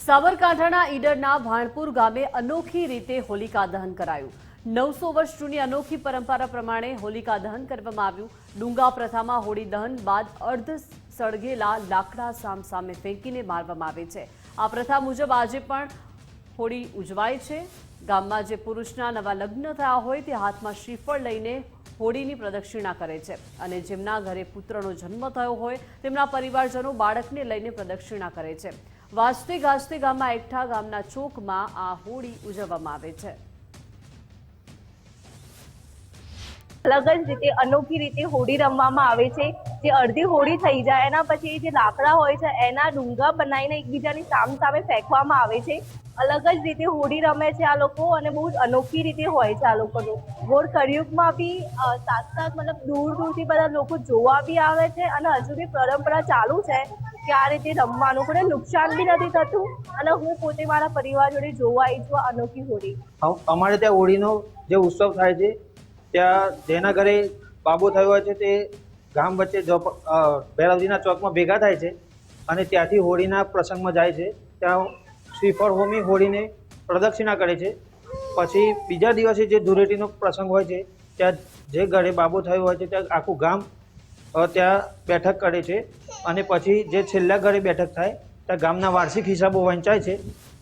સાબરકાંઠાના ઈડરના ભાણપુર ગામે અનોખી રીતે હોલિકા દહન કરાયું। 900 વર્ષ જૂની અનોખી પરંપરા પ્રમાણે હોલિકા દહન કરવામાં આવ્યું। ડુંગા પ્રથામાં હોળી દહન બાદ અર્ધ સળગેલા લાકડા સામસામે ફેંકીને મારવામાં આવે છે। આ પ્રથા મુજબ આજે પણ હોળી ઉજવાય છે। ગામમાં જે પુરુષના નવા લગ્ન થયા હોય તે હાથમાં શ્રીફળ લઈને હોળીની પ્રદક્ષિણા કરે છે અને જેમના ઘરે પુત્રનો જન્મ થયો હોય તેમના પરિવારજનો બાળકને લઈને પ્રદક્ષિણા કરે છે। વાજતે ગાજતે ગામમાં એકઠા ગામના ચોકમાં આ હોળી ઉજવવામાં આવે છે। अलग ज रीते अनोखी रीते होड़ी रमवामां आवे छे। जे अर्धी होड़ी थई जाय एना पछी जे लाकड़ा होय छे एना डूंगा बनावीने एकबीजानी सामे फेंकवामां आवे छे। अलग ज रीते होड़ी रमे छे आ लोको अने बहु अनोखी रीते होय छे आ लोकोनुं। घोर कलियुगमां बी साथ मतलब दूर-दूरथी बधा लोको जोवा बी आवे छे अने हजू बी परंपरा चालू छे के आ रीते रमवानुं। कोઈને नुकसान बी नथी थतुं अने हुं पोते मारा परिवार जोडे जोवा आई छुं आ अनोखी होड़ी। अमारे त्यां होळीनो जे उत्सव थाय छे ત્યાં જેના ઘરે બાબો થયો હોય છે તે ગામ વચ્ચે ભૈરવજીના ચોકમાં ભેગા થાય છે અને ત્યાંથી હોળીના પ્રસંગમાં જાય છે। ત્યાં શ્રીફળ હોમી હોળીને પ્રદક્ષિણા કરે છે। પછી બીજા દિવસે જે ધૂળેટીનો પ્રસંગ હોય છે ત્યાં જે ઘરે બાબો થયો હોય છે ત્યાં આખું ગામ ત્યાં બેઠક કરે છે અને પછી જે છેલ્લા ઘરે બેઠક થાય ત્યાં ગામના વાર્ષિક હિસાબો વંચાય છે